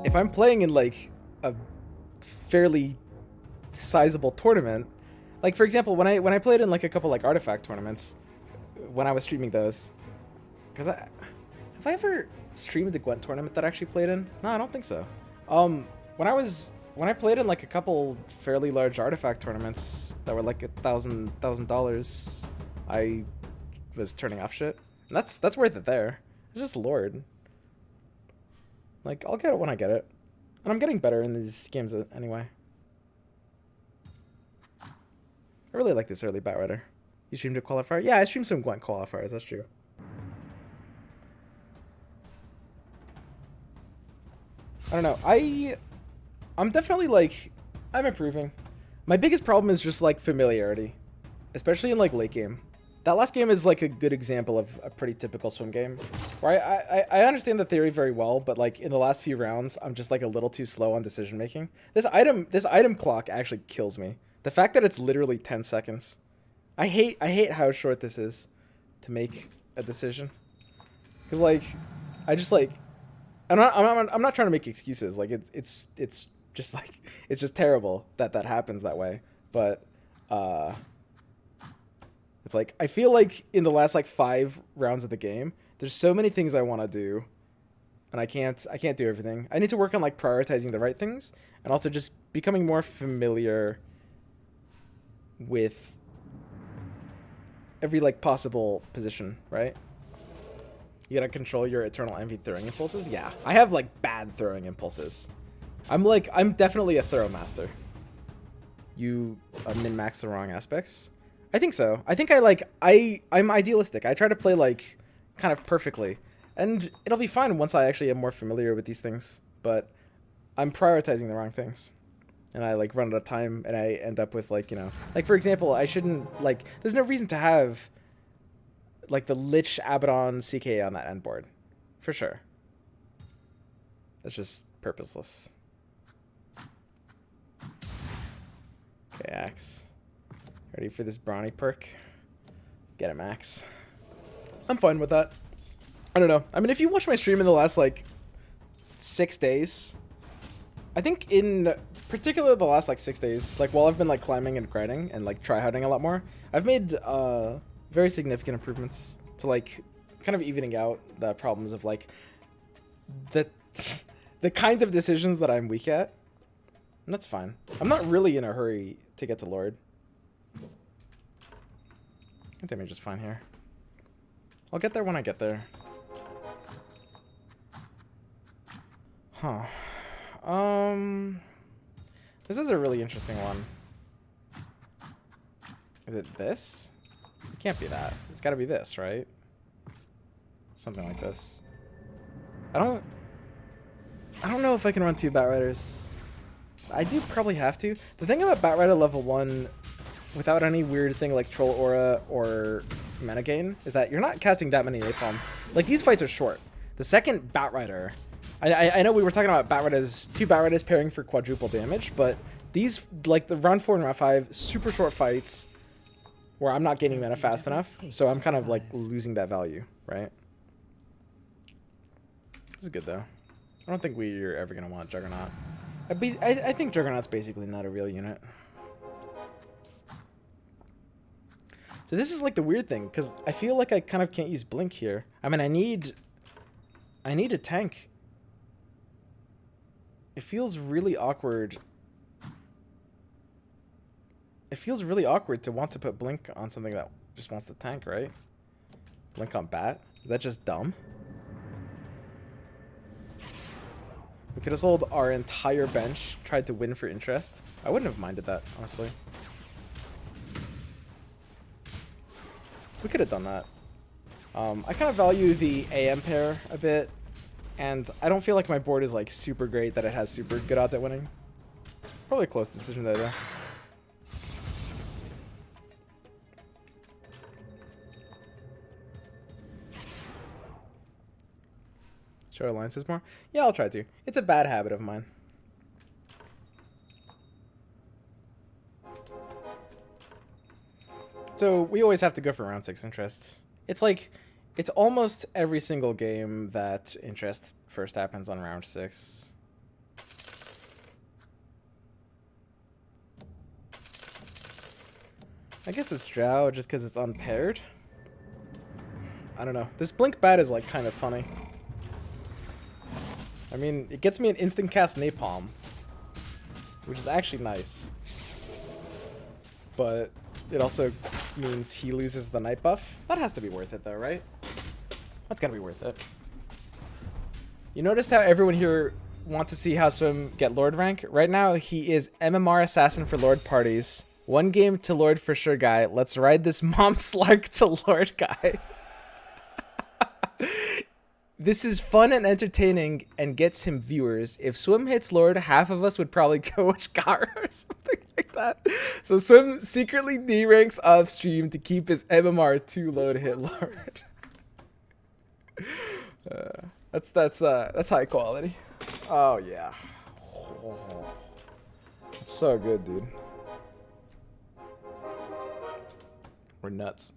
if I'm playing in like a fairly sizable tournament, like for example, when I played in like a couple like artifact tournaments, when I was streaming those, because have I ever streamed the Gwent tournament that I actually played in? No, I don't think so. When I played in like a couple fairly large artifact tournaments that were like $1,000, I was turning off shit. And that's worth it there. It's just Lord. Like, I'll get it when I get it. And I'm getting better in these games anyway. I really like this early Batrider. You streamed a qualifier? Yeah, I streamed some Gwent qualifiers, that's true. I don't know. I'm definitely like, I'm improving. My biggest problem is just like familiarity, especially in like late game. That last game is like a good example of a pretty typical swim game, where I understand the theory very well, but like in the last few rounds, I'm just like a little too slow on decision making. This item clock actually kills me. The fact that it's literally 10 seconds. I hate how short this is to make a decision. Cause like, I just like, I'm not trying to make excuses. Like it's just like, it's just terrible that happens that way. But it's like, I feel like in the last like 5 rounds of the game, there's so many things I want to do, and I can't do everything. I need to work on like prioritizing the right things, and also just becoming more familiar with every like possible position, right? You gotta control your eternal envy throwing impulses. Yeah, I have like bad throwing impulses. I'm definitely a throw master. You min-max the wrong aspects. I think so. I think I'm idealistic. I try to play like kind of perfectly, and it'll be fine once I actually am more familiar with these things. But I'm prioritizing the wrong things, and I like run out of time, and I end up with like, you know, like for example, I shouldn't like. There's no reason to have like the Lich Abaddon CK on that end board, for sure. That's just purposeless. Okay, Axe. Ready for this Brawny perk? Get it, Max. I'm fine with that. I don't know. I mean, if you watch my stream in the last, like, 6 days, I think in particular the last, like, 6 days, like, while I've been, like, climbing and grinding and, like, tryharding a lot more, I've made very significant improvements to, like, kind of evening out the problems of, like, the kinds of decisions that I'm weak at. And that's fine. I'm not really in a hurry to get to Lord. Damage is fine here. I'll get there when I get there. Huh. This is a really interesting one. Is it this? It can't be that. It's gotta be this, right? Something like this. I don't know if I can run 2 Batriders. I do probably have to. The thing about Batrider level 1 without any weird thing like Troll Aura or mana gain is that you're not casting that many napalms. Like, these fights are short. The second Batrider, I know we were talking about Batriders, 2 Batriders pairing for quadruple damage, but these, like the round 4 and round 5, super short fights where I'm not gaining mana fast enough, so I'm kind of like losing that value, right? This is good though. I don't think we're ever gonna want Juggernaut. I think Juggernaut's basically not a real unit. So this is like the weird thing, because I feel like I kind of can't use Blink here. I mean, I need a tank. It feels really awkward. It feels really awkward to want to put Blink on something that just wants to tank, right? Blink on Bat? Is that just dumb? We could have sold our entire bench, tried to win for interest. I wouldn't have minded that, honestly. We could have done that. I kind of value the AM pair a bit, and I don't feel like my board is like super great that it has super good odds at winning. Probably a close decision there, though. Show alliances more? Yeah, I'll try to. It's a bad habit of mine. So we always have to go for round 6 interest. It's like, it's almost every single game that interest first happens on round 6. I guess it's Drow just because it's unpaired. I don't know. This Blink Bat is like kind of funny. I mean, it gets me an instant cast Napalm, which is actually nice. But it also means he loses the night buff. That has to be worth it though, right? That's gotta be worth it. You noticed how everyone here wants to see how Swim get Lord rank? Right now, he is MMR Assassin for Lord parties. 1 game to Lord for sure guy. Let's ride this Mom Slark to Lord guy. This is fun and entertaining and gets him viewers. If Swim hits Lord, half of us would probably go watch Gara or something like that. So Swim secretly D-ranks off stream to keep his MMR 2 low to hit Lord. That's high quality. Oh yeah. Oh, it's so good, dude. We're nuts.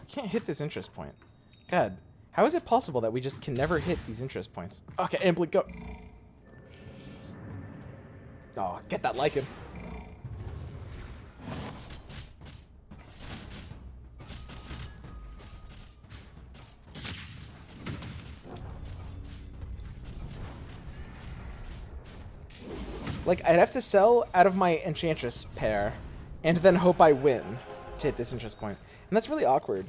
Can't hit this interest point. God, how is it possible that we just can never hit these interest points? Okay, Amply, go. Oh, get that lichen. Like, I'd have to sell out of my Enchantress pair and then hope I win to hit this interest point. And that's really awkward.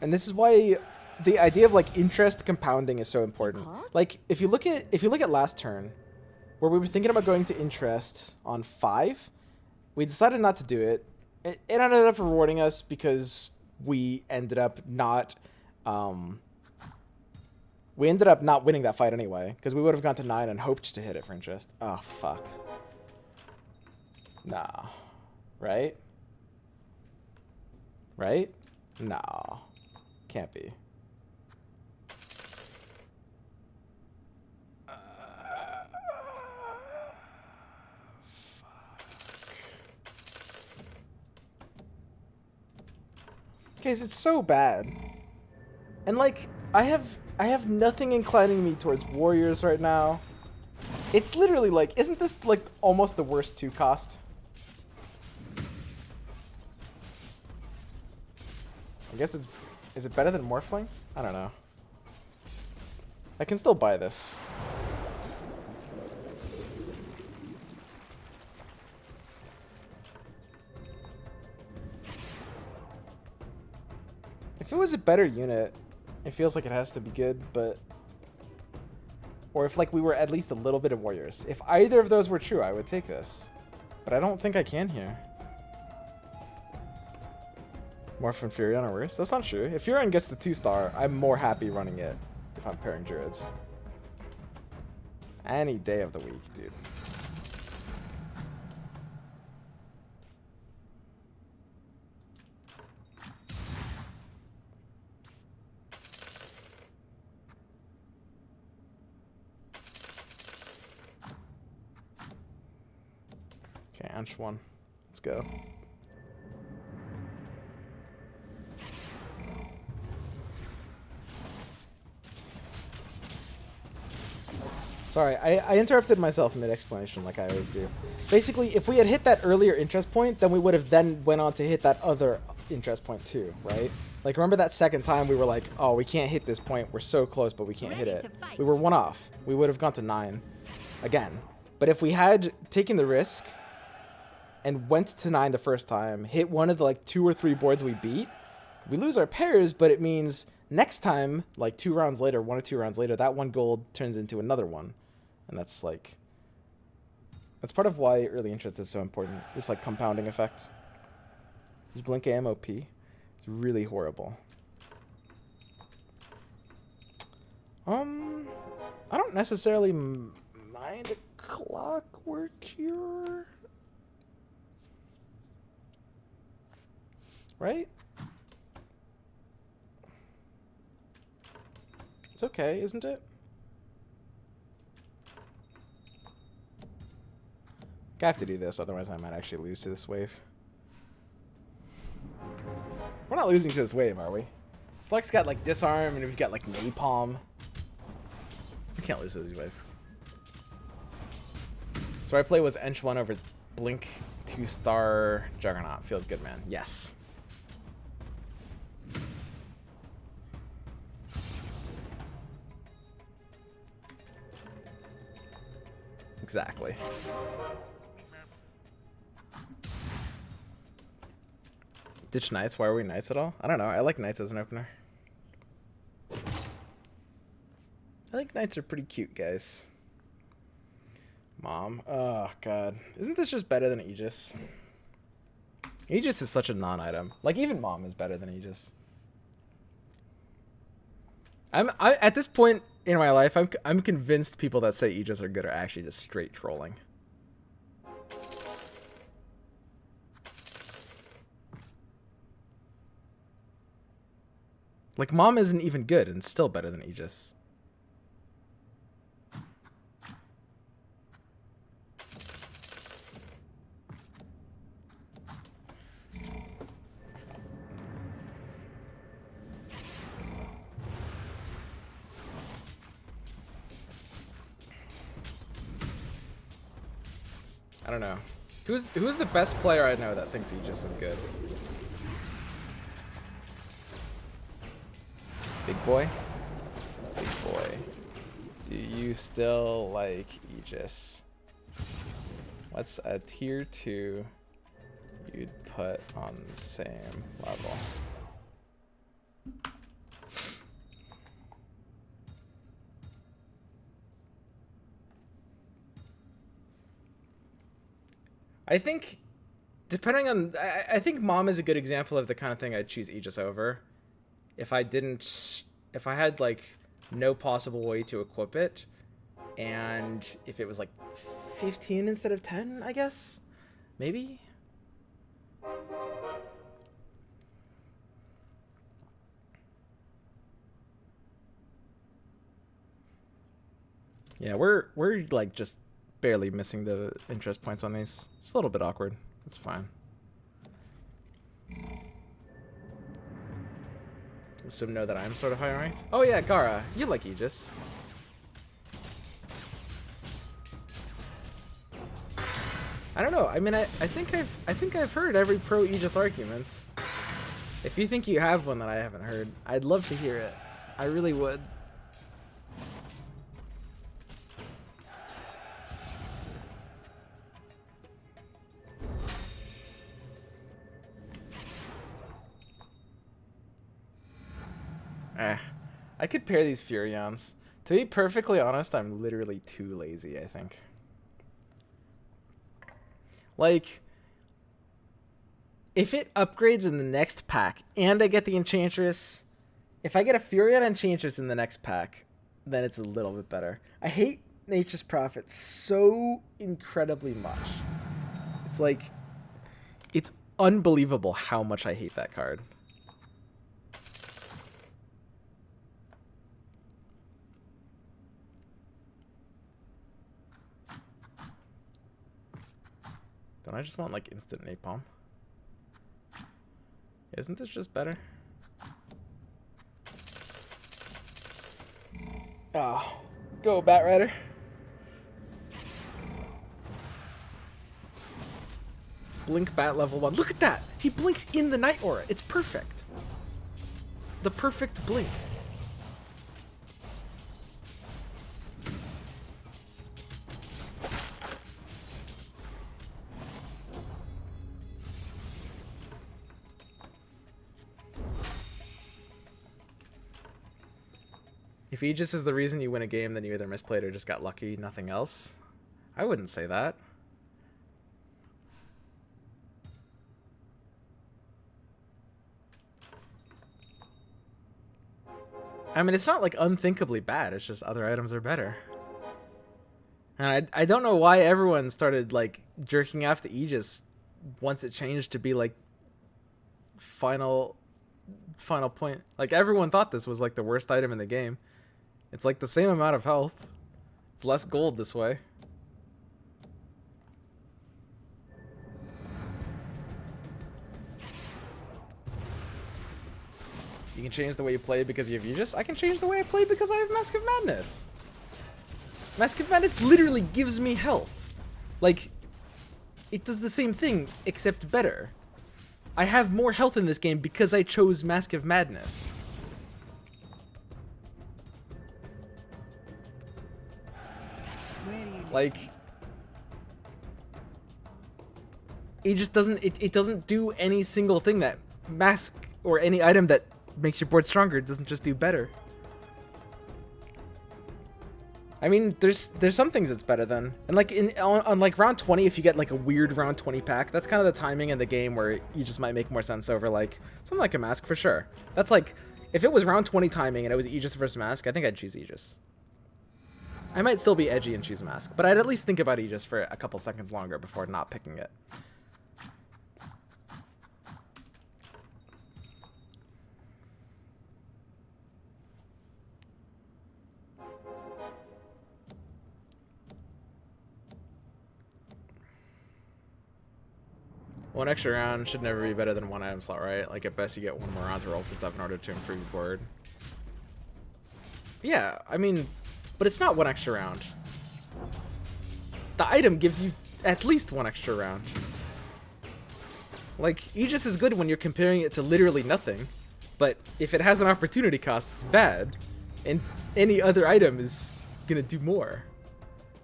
And this is why the idea of like interest compounding is so important. Like if you look at last turn, where we were thinking about going to interest on 5, we decided not to do it. It ended up rewarding us because we ended up not winning that fight anyway, because we would have gone to 9 and hoped to hit it for interest. Oh fuck. Nah. Right? Right? No. Can't be. Guys, it's so bad. And like, I have nothing inclining me towards warriors right now. It's literally like, isn't this like almost the worst 2 cost? I guess is it better than Morphling? I don't know. I can still buy this. If it was a better unit, it feels like it has to be good, but... Or if like we were at least a little bit of warriors. If either of those were true, I would take this. But I don't think I can here. Morph and Furion are worse? That's not true. If Furion gets the 2-star, I'm more happy running it if I'm pairing Druids. Any day of the week, dude. Okay, Anch 1. Let's go. Sorry, I interrupted myself mid-explanation like I always do. Basically, if we had hit that earlier interest point, then we would have then went on to hit that other interest point too, right? Like, remember that second time we were like, oh, we can't hit this point. We're so close, but we can't hit it. We were 1 off. We would have gone to 9 again. But if we had taken the risk and went to 9 the first time, hit one of the like 2 or 3 boards we beat, we lose our pairs, but it means next time, like 2 rounds later, 1 or 2 rounds later, that 1 gold turns into another one. And that's like, that's part of why early interest is so important. This like compounding effect. Is Blink AM OP? It's really horrible. I don't necessarily mind a Clockwork Cure. Right? It's okay, isn't it? I have to do this, otherwise I might actually lose to this wave. We're not losing to this wave, are we? Slug's got like disarm, and we've got like napalm. We can't lose this wave. So I play was Ench 1 over Blink 2-star Juggernaut. Feels good, man. Yes. Exactly. Ditch Knights? Why are we Knights at all? I don't know. I like Knights as an opener. I think Knights are pretty cute, guys. Mom. Oh, God. Isn't this just better than Aegis? Aegis is such a non-item. Like, even Mom is better than Aegis. At this point in my life, I'm convinced people that say Aegis are good are actually just straight trolling. Like, Mom isn't even good and still better than Aegis. I don't know. Who's the best player I know that thinks Aegis is good? Big boy? Big boy. Do you still like Aegis? What's a tier 2 you'd put on the same level? I think, depending on, I think Mom is a good example of the kind of thing I'd choose Aegis over. If I had like no possible way to equip it, and if it was like 15 instead of 10, I guess, maybe. Yeah, we're like just barely missing the interest points on these. It's a little bit awkward. It's fine. Assume know that I'm sort of high ranked. Oh yeah, Gara, you like Aegis. I don't know. I mean, I think I've heard every pro Aegis argument. If you think you have one that I haven't heard, I'd love to hear it. I really would. I could pair these Furions. To be perfectly honest, I'm literally too lazy, I think. Like, if it upgrades in the next pack and I get the Enchantress, if I get a Furion Enchantress in the next pack, then it's a little bit better. I hate Nature's Prophet so incredibly much. It's like, it's unbelievable how much I hate that card. Don't I just want like instant napalm? Isn't this just better? Oh, go Bat Rider. Blink Bat level 1. Look at that! He blinks in the Night Aura. It's perfect. The perfect blink. If Aegis is the reason you win a game, then you either misplayed or just got lucky, nothing else. I wouldn't say that. I mean, it's not like unthinkably bad, it's just other items are better. And I don't know why everyone started like jerking off to Aegis once it changed to be like final point. Like everyone thought this was like the worst item in the game. It's like the same amount of health. It's less gold this way. You can change the way you play because you have Aegis. I can change the way I play because I have Mask of Madness. Mask of Madness literally gives me health. Like, it does the same thing, except better. I have more health in this game because I chose Mask of Madness. Like, it just doesn't, it doesn't do any single thing that Mask or any item that makes your board stronger. It doesn't just do better. I mean, there's some things it's better than. And like on like round 20, if you get like a weird round 20 pack, that's kind of the timing in the game where you just might make more sense over like something like a Mask for sure. That's like, if it was round 20 timing and it was Aegis versus Mask, I think I'd choose Aegis. I might still be edgy and choose Mask, but I'd at least think about Aegis for a couple seconds longer before not picking it. One extra round should never be better than one item slot, right? Like, at best, you get one more round to roll for stuff in order to improve your board. Yeah, I mean, but it's not one extra round. The item gives you at least one extra round. Like, Aegis is good when you're comparing it to literally nothing, but if it has an opportunity cost, it's bad, and any other item is gonna do more.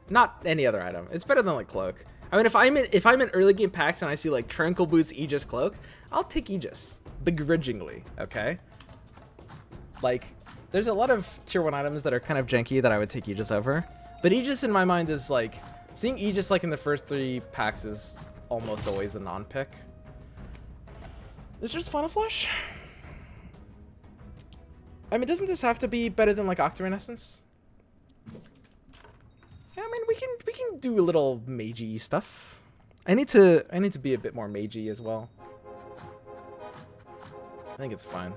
Not any other item. It's better than, like, Cloak. I mean, if I'm in early game packs and I see like Tranquil Boost, Aegis, Cloak, I'll take Aegis begrudgingly. Okay. Like, there's a lot of tier 1 items that are kind of janky that I would take Aegis over, but Aegis in my mind is like seeing Aegis like in the first 3 packs is almost always a non-pick. Is just Final Flash? I mean, doesn't this have to be better than like Octarine Essence? Yeah, I mean, we can do a little magey stuff. I need to be a bit more magey as well. I think it's fine.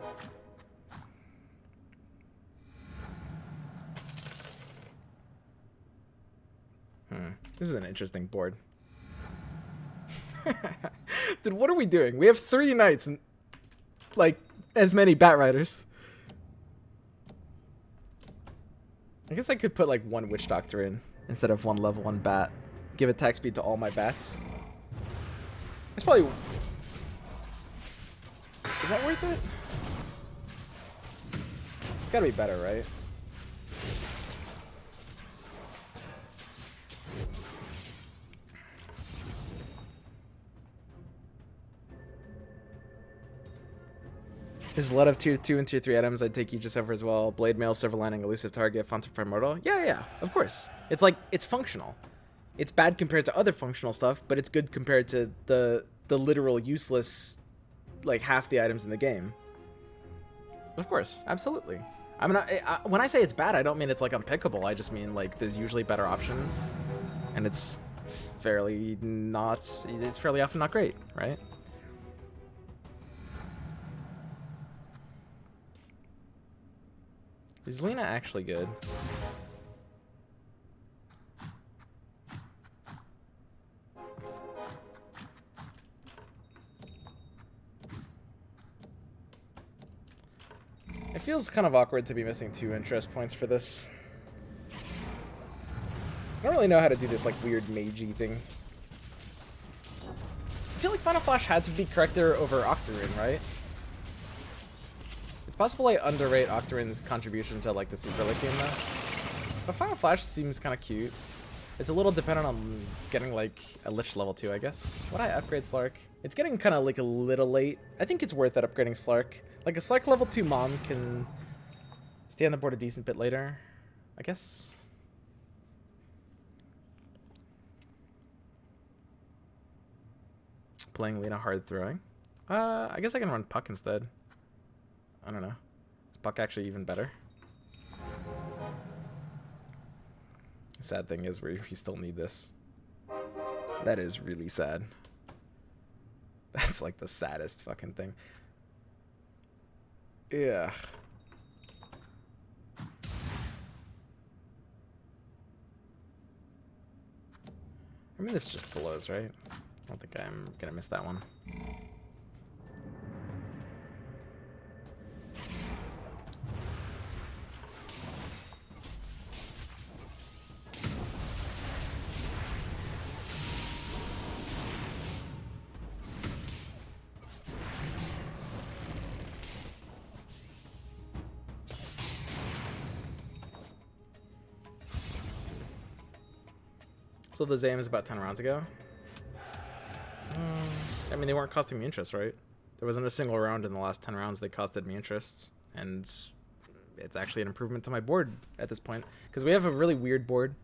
This is an interesting board. Dude, what are we doing? We have 3 knights and like as many bat riders. I guess I could put like 1 witch doctor in instead of 1 level 1 bat. Give attack speed to all my bats. It's probably... Is that worth it? It's gotta be better, right? There's a lot of tier 2 and tier 3 items I'd take Aegis over as well. Blade Mail, Silver Lining, Elusive Target, Font of Primordial. Yeah, of course. It's like, it's functional. It's bad compared to other functional stuff, but it's good compared to the literal useless, like, half the items in the game. Of course, absolutely. I mean, when I say it's bad, I don't mean it's, like, unpickable. I just mean, like, there's usually better options, and it's fairly often not great, right? Is Lena actually good? It feels kind of awkward to be missing 2 interest points for this. I don't really know how to do this like weird magey thing. I feel like Final Flash had to be corrector over Octarine, right? It's possible I underrate Octarine's contribution to like the Super Late game though. But Final Flash seems kind of cute. It's a little dependent on getting like a Lich level 2, I guess. Would I upgrade Slark? It's getting kind of like a little late. I think it's worth it upgrading Slark. Like a Slark level 2 mom can stay on the board a decent bit later, I guess. Playing Lena hard throwing. I guess I can run Puck instead. I don't know. Is Puck actually even better? The sad thing is we still need this. That is really sad. That's like the saddest fucking thing. Yeah. I mean, this just blows, right? I don't think I'm gonna miss that one. So the Zams about 10 rounds ago. I mean, they weren't costing me interest, right? There wasn't a single round in the last 10 rounds that costed me interest. And it's actually an improvement to my board at this point. Because we have a really weird board.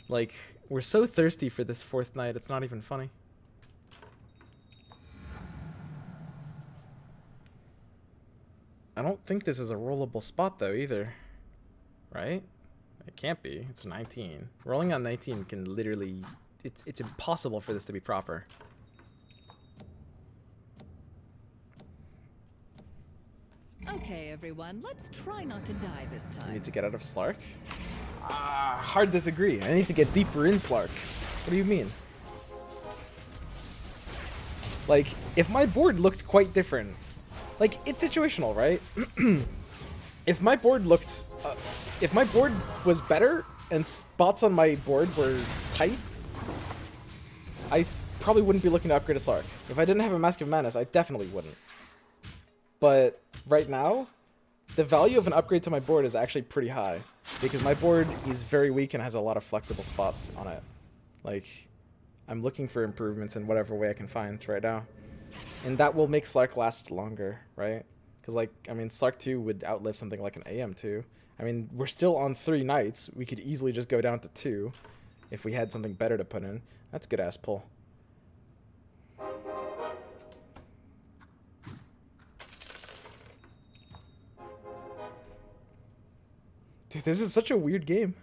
Like, we're so thirsty for this 4th night, it's not even funny. I don't think this is a rollable spot, though, either. Right? It can't be. It's 19. Rolling on 19 can literally... It's impossible for this to be proper. Okay, everyone, let's try not to die this time. I need to get out of Slark? Hard disagree. I need to get deeper in Slark. What do you mean? Like, if my board looked quite different... Like, it's situational, right? If my board looked... if my board was better and spots on my board were tight, I probably wouldn't be looking to upgrade a Slark. If I didn't have a Mask of Madness, I definitely wouldn't. But right now, the value of an upgrade to my board is actually pretty high. Because my board is very weak and has a lot of flexible spots on it. Like, I'm looking for improvements in whatever way I can find right now. And that will make Slark last longer, right? Because, like, I mean, Slark 2 would outlive something like an AM2. I mean, we're still on 3 nights. We could easily just go down to 2 if we had something better to put in. That's a good-ass pull. Dude, this is such a weird game.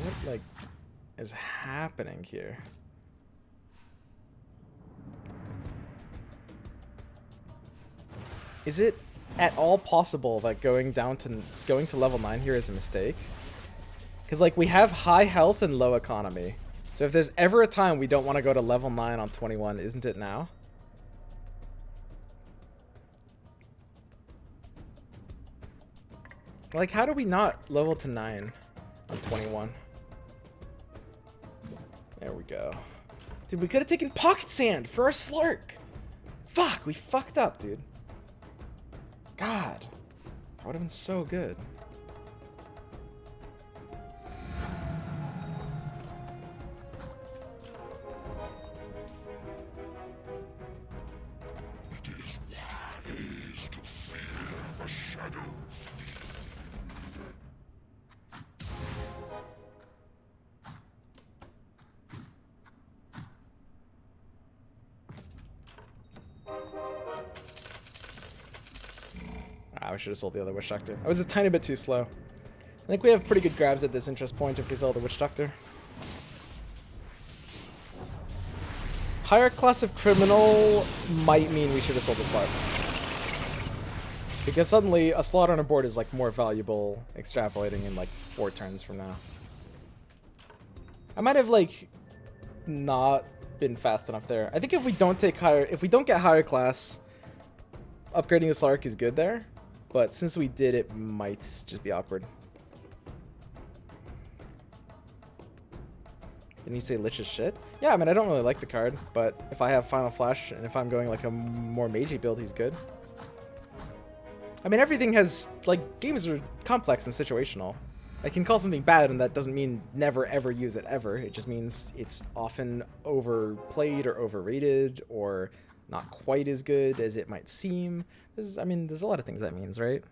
What, like, is happening here? Is it at all possible that going to level 9 here is a mistake? Because, like, we have high health and low economy. So if there's ever a time we don't want to go to level 9 on 21, isn't it now? Like, how do we not level to 9 on 21? There we go. Dude, we could have taken Pocket Sand for our Slark! Fuck, we fucked up, dude. God. That would have been so good. It is wise to fear the shadows. I should have sold the other Witch Doctor. I was a tiny bit too slow. I think we have pretty good grabs at this interest point if we sell the Witch Doctor. Higher class of criminal might mean we should have sold the slot. Because suddenly a slot on a board is like more valuable extrapolating in like 4 turns from now. I might have like not been fast enough there. I think if we don't get higher class, upgrading the Slark is good there. But since we did, it might just be awkward. Didn't you say Lich is shit? Yeah, I mean, I don't really like the card, but if I have Final Flash and if I'm going like a more magey build, he's good. I mean, everything has, like, games are complex and situational. I can call something bad, and that doesn't mean never ever use it ever. It just means it's often overplayed or overrated or not quite as good as it might seem. I mean, there's a lot of things that means, right?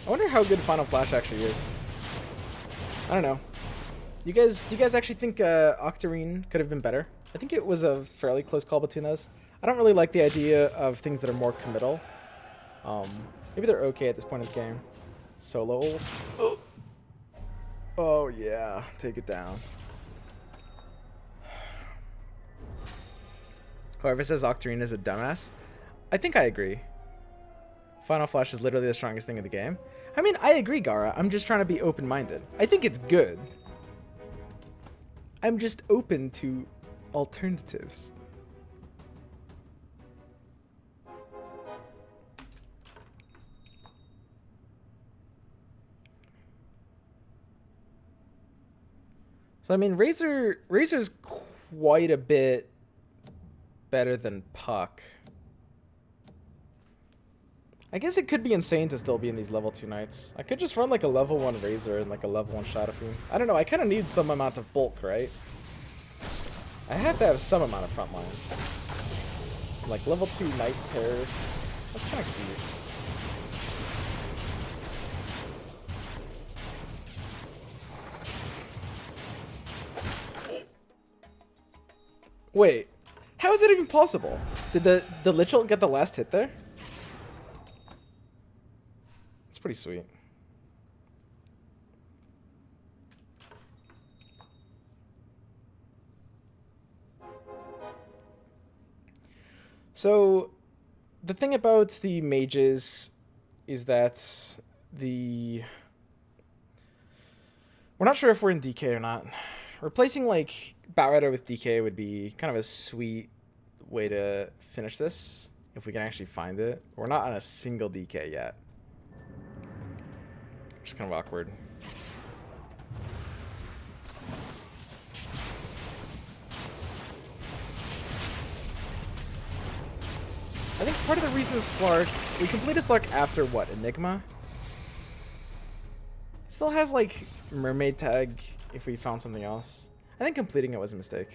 I wonder how good Final Flash actually is. I don't know. Do you guys actually think Octarine could have been better? I think it was a fairly close call between those. I don't really like the idea of things that are more committal. Maybe they're okay at this point in the game. Solo ult. Oh yeah, take it down. Whoever says Octarine is a dumbass, I think I agree. Final Flash is literally the strongest thing in the game. I mean, I agree, Gara. I'm just trying to be open-minded. I think it's good. I'm just open to alternatives. So I mean, Razor's quite a bit better than Puck. I guess it could be insane to still be in these level 2 knights. I could just run like a level 1 Razor and like a level 1 Shadow Fiend. I don't know, I kind of need some amount of bulk, right? I have to have some amount of frontline. Like level 2 Knight pairs. That's kind of cute. Wait, how is that even possible? Did the Lich Ult get the last hit there? It's pretty sweet. So, the thing about the mages is that we're not sure if we're in DK or not. Replacing like Batrider with DK would be kind of a sweet way to finish this if we can actually find it. We're not on a single DK yet. Just kind of awkward. I think part of the reason Slark, we completed Slark after what, Enigma? It still has like Mermaid tag if we found something else. I think completing it was a mistake.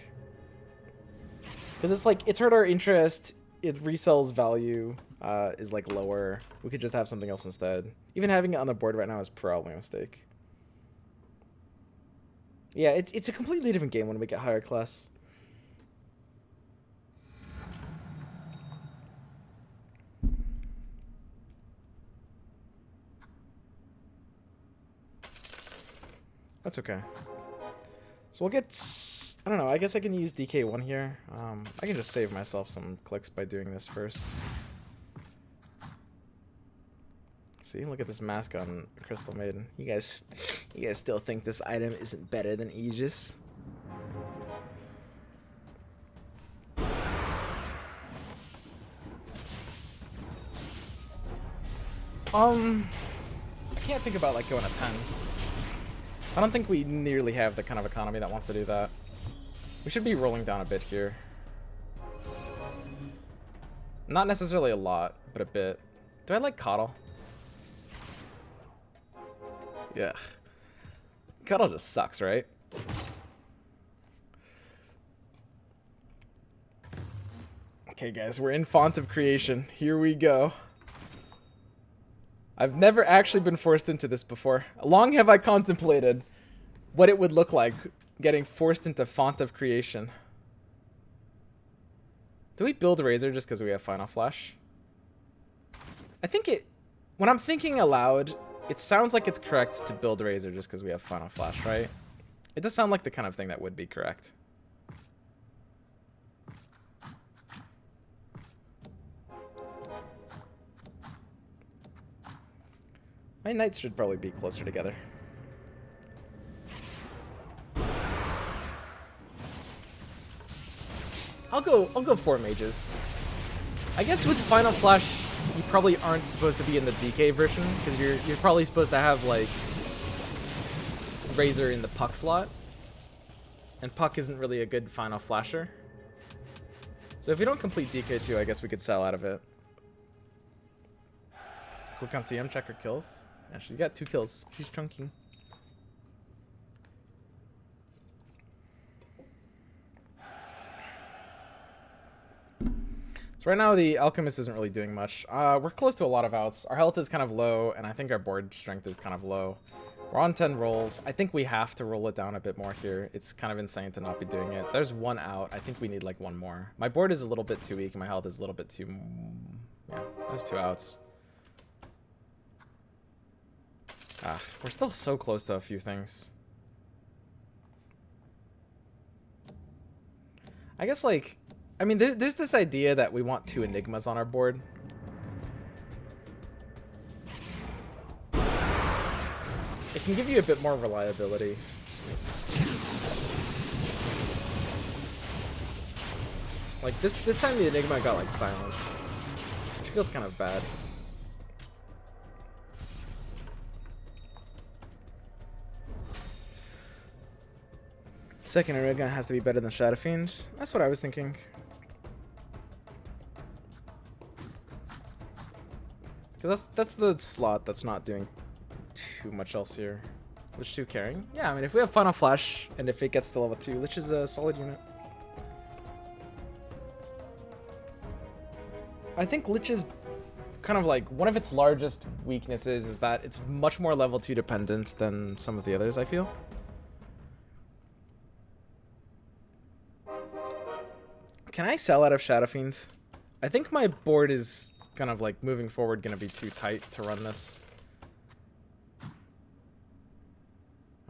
Because it's like, it's hurt our interest, it resells value, is like lower. We could just have something else instead. Even having it on the board right now is probably a mistake. Yeah, it's a completely different game when we get higher class. That's okay. So we'll get, I don't know, I guess I can use DK1 here. I can just save myself some clicks by doing this first. See, look at this mask on Crystal Maiden. You guys still think this item isn't better than Aegis? I can't think about like going to 10. I don't think we nearly have the kind of economy that wants to do that. We should be rolling down a bit here. Not necessarily a lot, but a bit. Do I like Coddle? Yeah. Coddle just sucks, right? Okay, guys, we're in Font of Creation. Here we go. I've never actually been forced into this before. Long have I contemplated what it would look like getting forced into Font of Creation. Do we build Razor just because we have Final Flash? I think when I'm thinking aloud, it sounds like it's correct to build Razor just because we have Final Flash, right? It does sound like the kind of thing that would be correct. My knights should probably be closer together. I'll go 4 mages. I guess with Final Flash, you probably aren't supposed to be in the DK version because you're probably supposed to have like Razor in the Puck slot, and Puck isn't really a good Final Flasher. So if we don't complete DK2, I guess we could sell out of it. Click on CM, check her kills. Yeah, she's got 2 kills. She's chunking. So right now the Alchemist isn't really doing much. We're close to a lot of outs. Our health is kind of low, and I think our board strength is kind of low. We're on 10 rolls. I think we have to roll it down a bit more here. It's kind of insane to not be doing it. There's 1 out. I think we need like 1 more. My board is a little bit too weak, and my health is a little bit too... Yeah, there's 2 outs. We're still so close to a few things. I guess, like... I mean, there's this idea that we want 2 Enigmas on our board. It can give you a bit more reliability. Like this time the Enigma got like silenced, which feels kind of bad. Second Enigma has to be better than Shadow Fiend. That's what I was thinking. Because that's the slot that's not doing too much else here. Lich 2 carrying? Yeah, I mean, if we have Final Flash and if it gets to level 2, Lich is a solid unit. I think Lich is kind of like one of its largest weaknesses is that it's much more level 2 dependent than some of the others, I feel. Can I sell out of Shadow Fiend? I think my board is kind of like moving forward gonna be too tight to run this.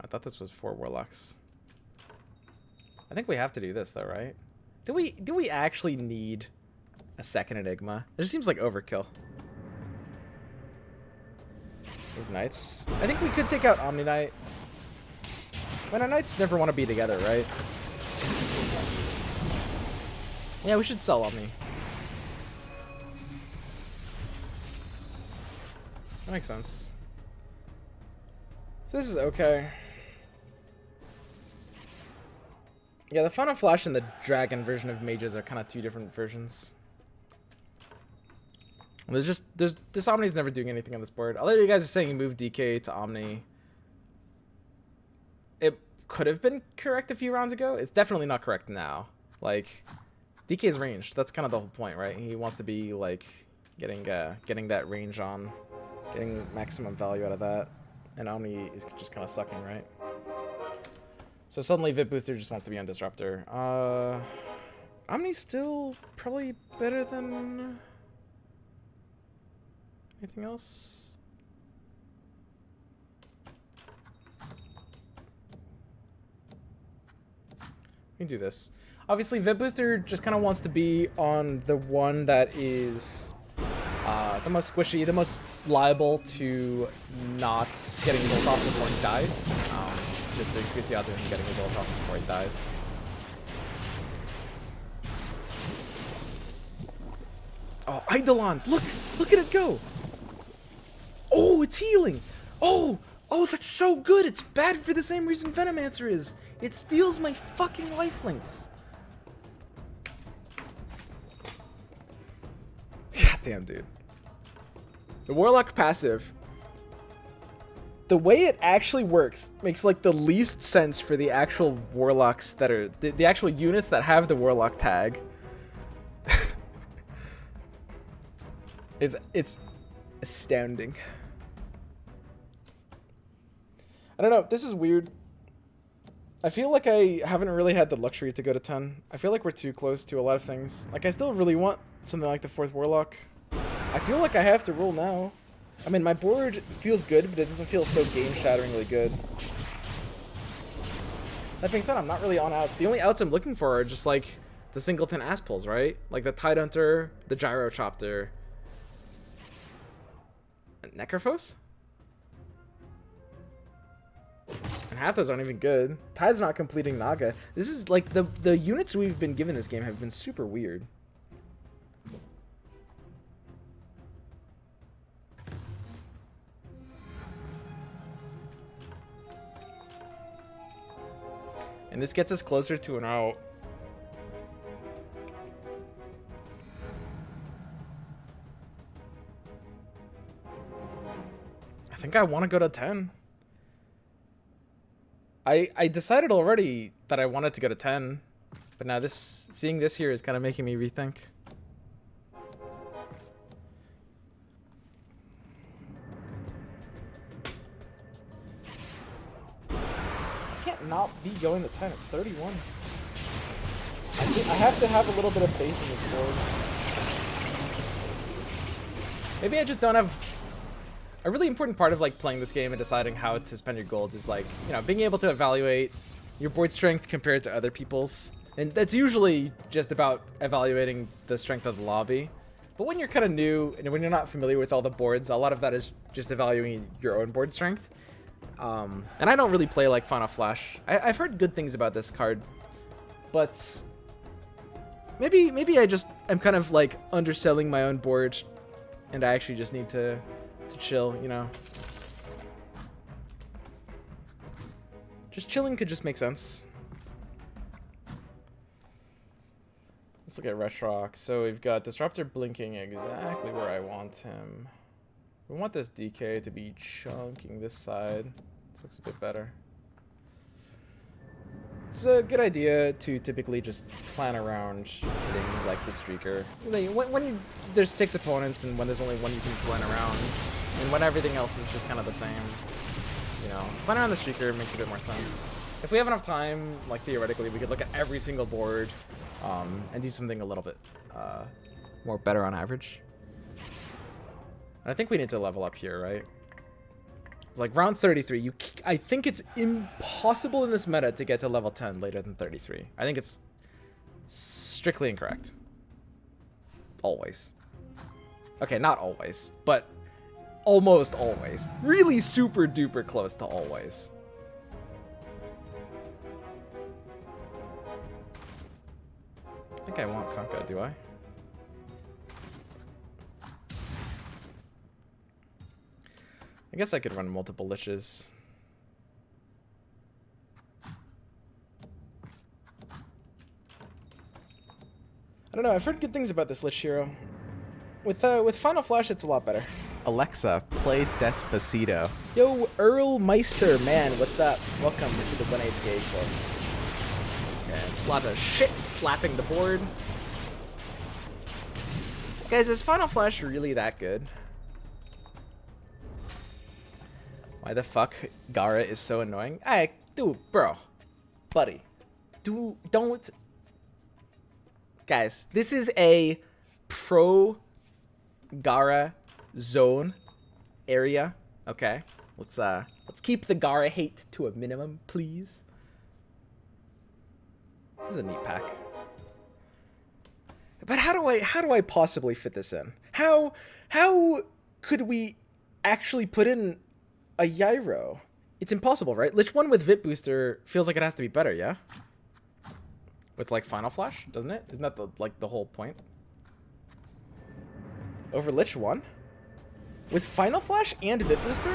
I thought this was 4 Warlocks. I think we have to do this though, right? Do we actually need a second Enigma? It just seems like overkill. Move Knights. I think we could take out Omni Knight. When our Knights never want to be together, right? Yeah, we should sell Omni. That makes sense. So this is okay. Yeah, the Final Flash and the Dragon version of mages are kind of 2 different versions. And this Omni's never doing anything on this board. Although you guys are saying you move DK to Omni. It could have been correct a few rounds ago. It's definitely not correct now. Like, DK is ranged. That's kind of the whole point, right? He wants to be like getting that range on, getting maximum value out of that. And Omni is just kind of sucking, right? So suddenly Vip Booster just wants to be on Disruptor. Omni's still probably better than anything else. We can do this. Obviously, Vip Booster just kind of wants to be on the one that is the most squishy, the most liable to not getting built off before he dies. Just to increase the odds of him getting built off before he dies. Oh, Eidolons! Look at it go! Oh, it's healing! Oh, that's so good! It's bad for the same reason Venomancer is. It steals my fucking lifelinks. God damn, dude. The Warlock passive, the way it actually works makes like the least sense for the actual Warlocks that are the actual units that have the Warlock tag. It's astounding. I don't know, this is weird. I feel like I haven't really had the luxury to go to 10. I feel like we're too close to a lot of things. Like, I still really want something like the 4th Warlock. I feel like I have to roll now. I mean, my board feels good, but it doesn't feel so game-shatteringly good. That being said, I'm not really on outs. The only outs I'm looking for are just, like, the singleton ass pulls, right? Like the Tidehunter, the Gyro Chopter, and Necrophos? And half those aren't even good. Ty's not completing Naga. This is, like, the units we've been given this game have been super weird. And this gets us closer to an out. I think I want to go to 10. I decided already that I wanted to go to 10, but now seeing this here is kind of making me rethink. Not be going to 10. It's 31. I have to have a little bit of faith in this board. Maybe I just don't have a really important part of like playing this game and deciding how to spend your golds is like, you know, being able to evaluate your board strength compared to other people's. And that's usually just about evaluating the strength of the lobby. But when you're kind of new and when you're not familiar with all the boards, a lot of that is just evaluating your own board strength. And I don't really play like Final Flash. I've heard good things about this card, but maybe I'm kind of like underselling my own board, and I actually just need to chill, you know. Just chilling could just make sense. Let's look at Retrox. So we've got Disruptor blinking exactly where I want him. We want this DK to be chunking this side. This looks a bit better. It's a good idea to typically just plan around hitting like the streaker. When there's 6 opponents and when there's only one you can plan around, and when everything else is just kind of the same, you know, plan around the streaker makes a bit more sense. If we have enough time, like theoretically, we could look at every single board and do something a little bit more better on average. And I think we need to level up here, right? It's like round 33. I think it's impossible in this meta to get to level 10 later than 33. I think it's strictly incorrect. Always. Okay, not always, but almost always. Really super duper close to always. I think I want Kanka, do I? I guess I could run multiple liches. I don't know, I've heard good things about this lich hero. With Final Flash, it's a lot better. Alexa, play Despacito. Yo, Earl Meister, man, what's up? Welcome to the 180K Club. Okay, a lot of shit slapping the board. Guys, is Final Flash really that good? Why the fuck Gara is so annoying? Hey, dude, bro. Buddy. Don't. Guys, this is a pro Gara zone area. Okay? Let's keep the Gara hate to a minimum, please. This is a neat pack. But how do I possibly fit this in? How could we actually put in a Yairo? It's impossible, right? Lich 1 with Vit Booster feels like it has to be better, yeah? With like Final Flash, doesn't it? Isn't that the whole point? Over Lich 1? With Final Flash and Vit Booster?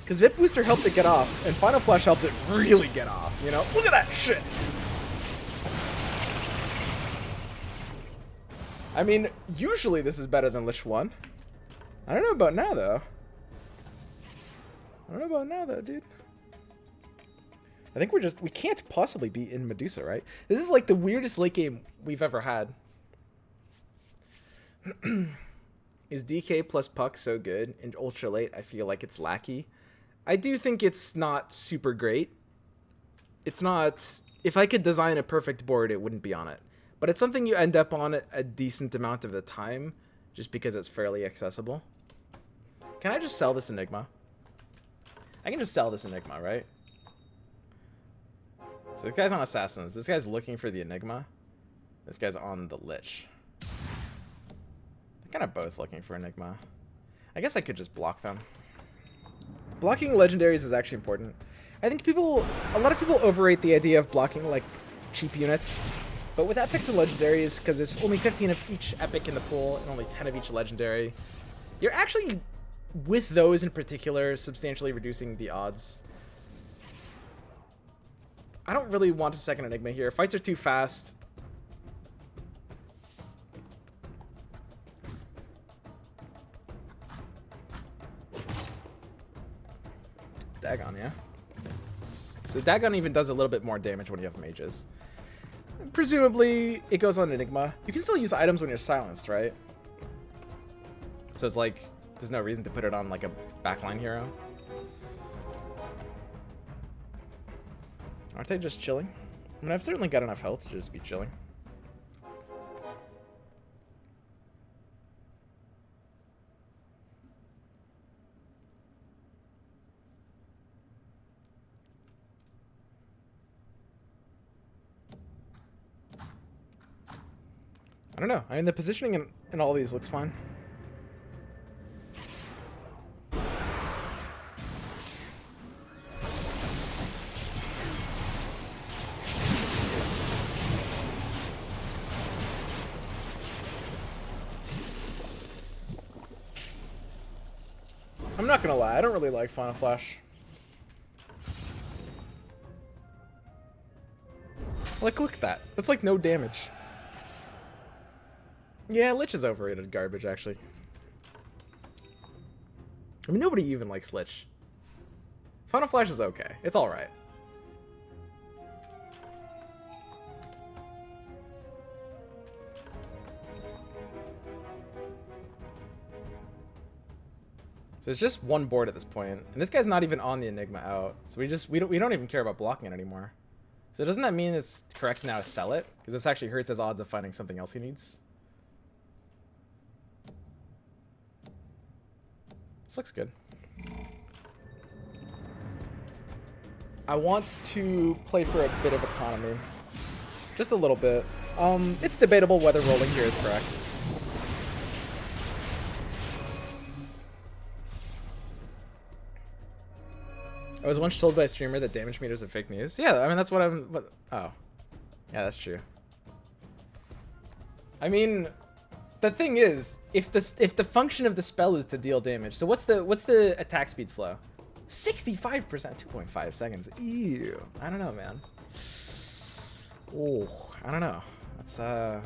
Because Vit Booster helps it get off, and Final Flash helps it really get off, you know? Look at that shit! I mean, usually this is better than Lich 1. I don't know about now, though. Dude. I think we can't possibly be in Medusa, right? This is like the weirdest late game we've ever had. Is DK plus Puck so good? In Ultra Late, I feel like it's lackey. I do think it's not super great. It's not... If I could design a perfect board, it wouldn't be on it. But it's something you end up on a decent amount of the time, just because it's fairly accessible. Can I just sell this Enigma? I can just sell this Enigma, right? So this guy's on Assassins. This guy's looking for the Enigma. This guy's on the Lich. They're kind of both looking for Enigma. I guess I could just block them. Blocking legendaries is actually important. I think a lot of people overrate the idea of blocking like cheap units. But with epics and legendaries, because there's only 15 of each epic in the pool and only 10 of each legendary, you're actually, with those in particular, substantially reducing the odds. I don't really want a second Enigma here. Fights are too fast. Dagon, yeah? So Dagon even does a little bit more damage when you have mages. Presumably, it goes on Enigma. You can still use items when you're silenced, right? So it's like, there's no reason to put it on like a backline hero. Aren't they just chilling? I mean, I've certainly got enough health to just be chilling. I don't know. I mean, the positioning in all these looks fine. not gonna lie, I don't really like Final Flash. Like, look at that. That's like no damage. Yeah, Lich is overrated garbage, actually. I mean, nobody even likes Lich. Final Flash is okay. It's alright. So it's just one board at this point, and this guy's not even on the Enigma out. So we don't even care about blocking it anymore. So doesn't that mean it's correct now to sell it? Because this actually hurts his odds of finding something else he needs. This looks good. I want to play for a bit of economy. Just a little bit. It's debatable whether rolling here is correct. I was once told by a streamer that damage meters are fake news. Yeah, I mean, that's what I'm... oh. Yeah, that's true. I mean, the thing is, if the function of the spell is to deal damage, so what's the attack speed slow? 65%, 2.5 seconds. Ew. I don't know, man. Oh, I don't know. It's at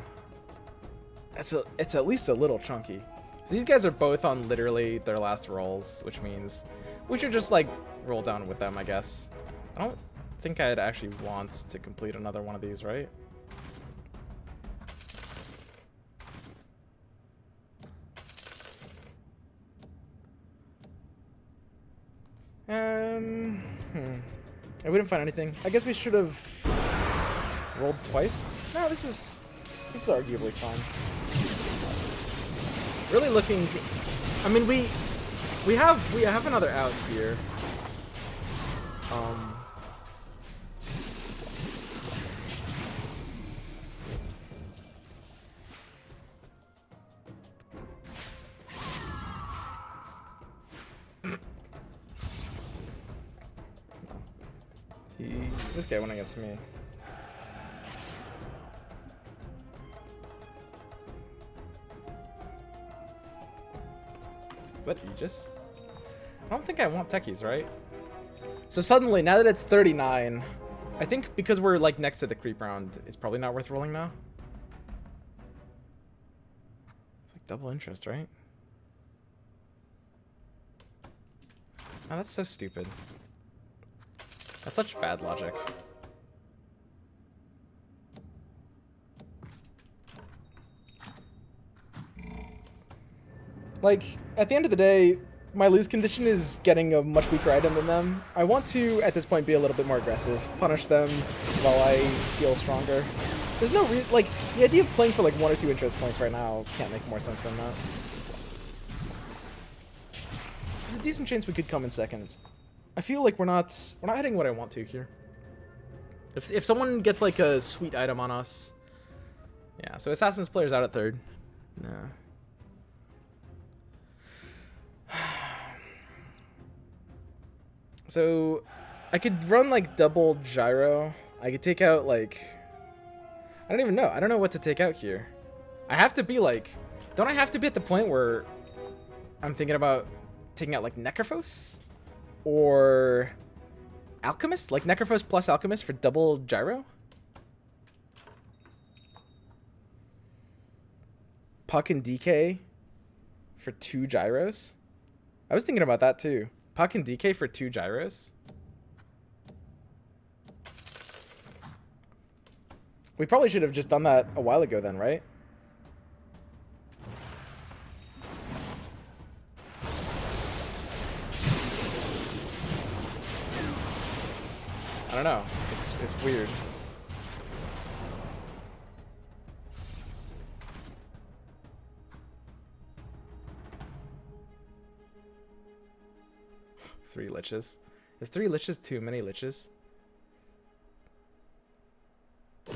least a little chunky. So these guys are both on literally their last rolls, which means we should just like roll down with them, I guess. I don't think I'd actually want to complete another one of these, right? I wouldn't find anything. I guess we should have rolled twice. No, this is arguably fine. Really looking. I mean, we have another out here. This guy went against me. Is that Aegis? I don't think I want techies, right? So suddenly, now that it's 39, I think because we're like next to the creep round, it's probably not worth rolling now. It's like double interest, right? Oh, that's so stupid. That's such bad logic. Like, at the end of the day, my lose condition is getting a much weaker item than them. I want to, at this point, be a little bit more aggressive. Punish them while I feel stronger. There's no reason, like, the idea of playing for like 1 or 2 interest points right now can't make more sense than that. There's a decent chance we could come in second. I feel like we're not hitting what I want to here. If someone gets like a sweet item on us, yeah. So Assassin's player's out at third. No. So I could run like double gyro. I could take out like, I don't even know. I don't know what to take out here. I have to be like, don't I have to be at the point where I'm thinking about taking out like Necrophos? Or Alchemist? Like Necrophos plus Alchemist for double gyro? Puck and DK for 2 gyros? I was thinking about that too. Puck and DK for 2 gyros? We probably should have just done that a while ago then, right? I don't know. It's weird. Three liches. Is 3 liches too many liches? I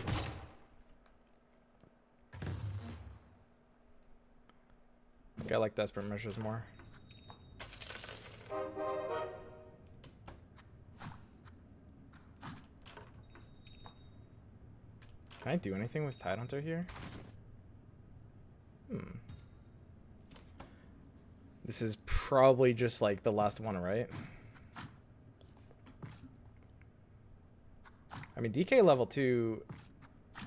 think I like desperate measures more. Can I do anything with Tidehunter here? This is probably just like the last one, right? I mean, DK level 2,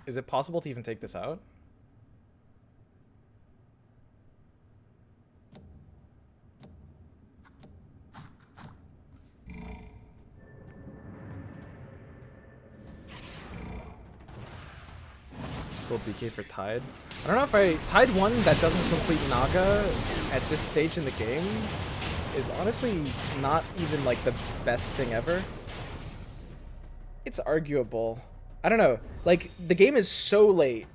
is it possible to even take this out? Still DK for Tide. I don't know if Tide 1 that doesn't complete Naga at this stage in the game is honestly not even like the best thing ever. It's arguable. I don't know. Like, the game is so late.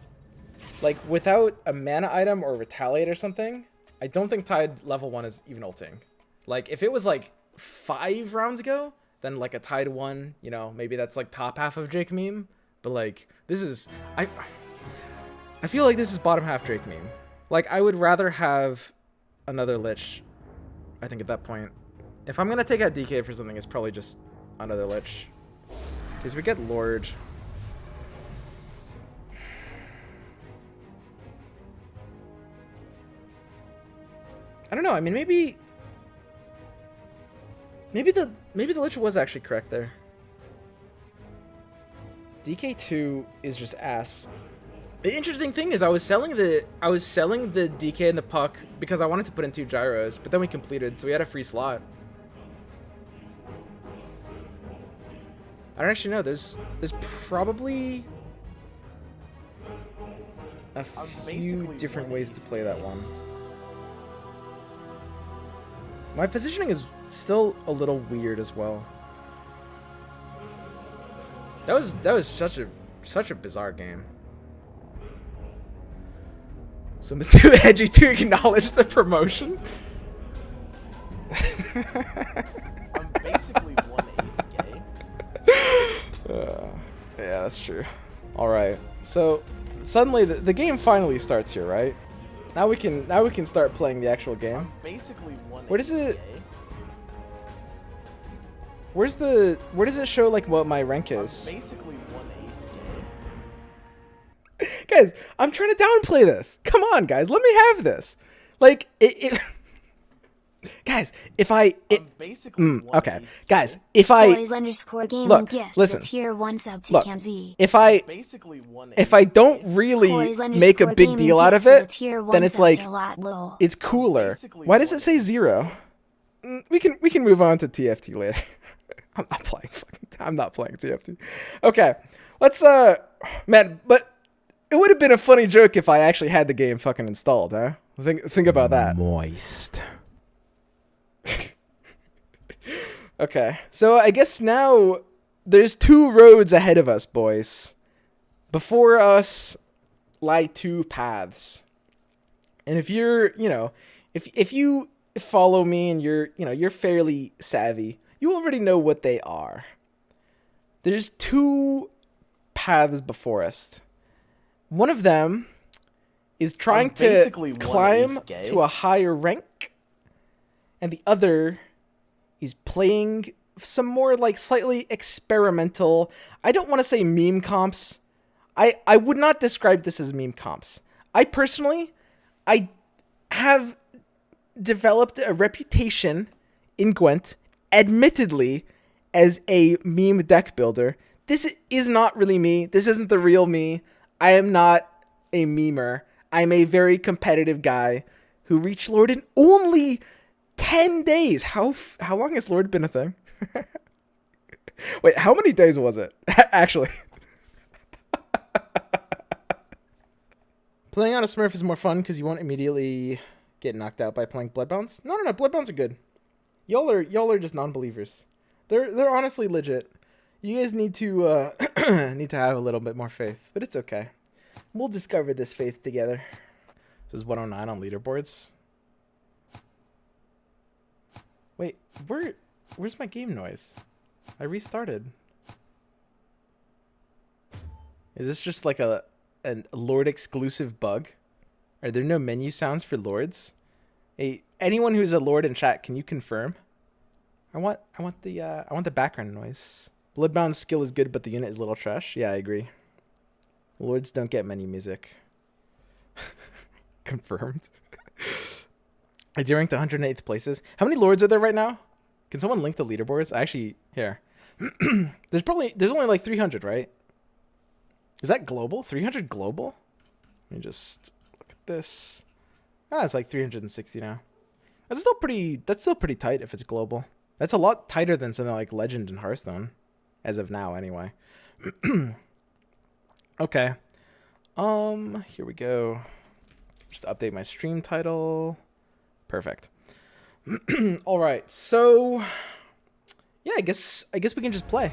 Like, without a mana item or retaliate or something, I don't think Tide level 1 is even ulting. Like, if it was like 5 rounds ago, then like a Tide 1, you know, maybe that's like top half of Drake meme. But like, this is... I feel like this is bottom half Drake meme. Like, I would rather have another Lich, I think, at that point. If I'm going to take out DK for something, it's probably just another Lich. Because we get Lord. I don't know. I mean, maybe the Lich was actually correct there. DK2 is just ass. The interesting thing is I was selling the DK and the puck because I wanted to put in 2 gyros, but then we completed, so we had a free slot. I don't actually know. There's probably a few different ways to play that one. My positioning is still a little weird as well. That was such a bizarre game. So Mr. Too edgy to acknowledge the promotion. I'm basically 1/8 gay. Yeah, that's true. All right. So suddenly the game finally starts here, right? Now we can start playing the actual game. I'm basically 1/8 Where does it? gay. Where does it show like what my rank is? I'm basically 1/8 Guys, I'm trying to downplay this. Come on, guys, let me have this. Like it guys, if I gay. I'm basically okay, 1/8 guys, gay. if I Boys_gaming look, gift listen, tier 1 sub to look, KMZ. Basically 1/8 if I don't gay. really Boys make a underscore big gaming deal out gift of for the it, tier 1 then it's subs like a lot low. it's cooler. basically Why does it say 1/8 0? We can move on to TFT later. I'm not playing TFT. Okay, let's man, but it would have been a funny joke if I actually had the game fucking installed, huh? Think about that. Moist. Okay, so I guess now there's 2 roads ahead of us, boys. Before us lie 2 paths. And if you're, you know, if you follow me and you're fairly savvy, you already know what they are. There's 2 paths before us. One of them is trying to basically climb 1/8 gay. to a higher rank, and the other is playing some more like slightly experimental. I don't want to say meme comps. I would not describe this as meme comps. I have developed a reputation in Gwent, admittedly, as a meme deck builder. This is not really me. This isn't the real me. I am not a memer. I'm a very competitive guy who reached Lord in only 10 days. How long has Lord been a thing? Wait, how many days was it? Actually. Playing on a Smurf is more fun because you won't immediately get knocked out by playing Bloodbounds. No, Bloodbounds are good. Y'all are just non-believers. They're honestly legit. You guys need to have a little bit more faith, but it's okay. We'll discover this faith together. This is 109 on leaderboards. Wait, where's my game noise? I restarted. Is this just like a Lord exclusive bug? Are there no menu sounds for Lords? Hey, anyone who's a Lord in chat, can you confirm? I want the background noise. Bloodbound's skill is good, but the unit is a little trash. Yeah, I agree. Lords don't get menu music. Confirmed. I deranked 108th places. How many lords are there right now? Can someone link the leaderboards? Actually, here. there's only like 300, right? Is that global? 300 global? Let me just look at this. Ah, it's like 360 now. That's still pretty tight if it's global. That's a lot tighter than something like Legend and Hearthstone, as of now anyway. Okay. Here we go. Just update my stream title. Perfect. All right. So, yeah, I guess we can just play.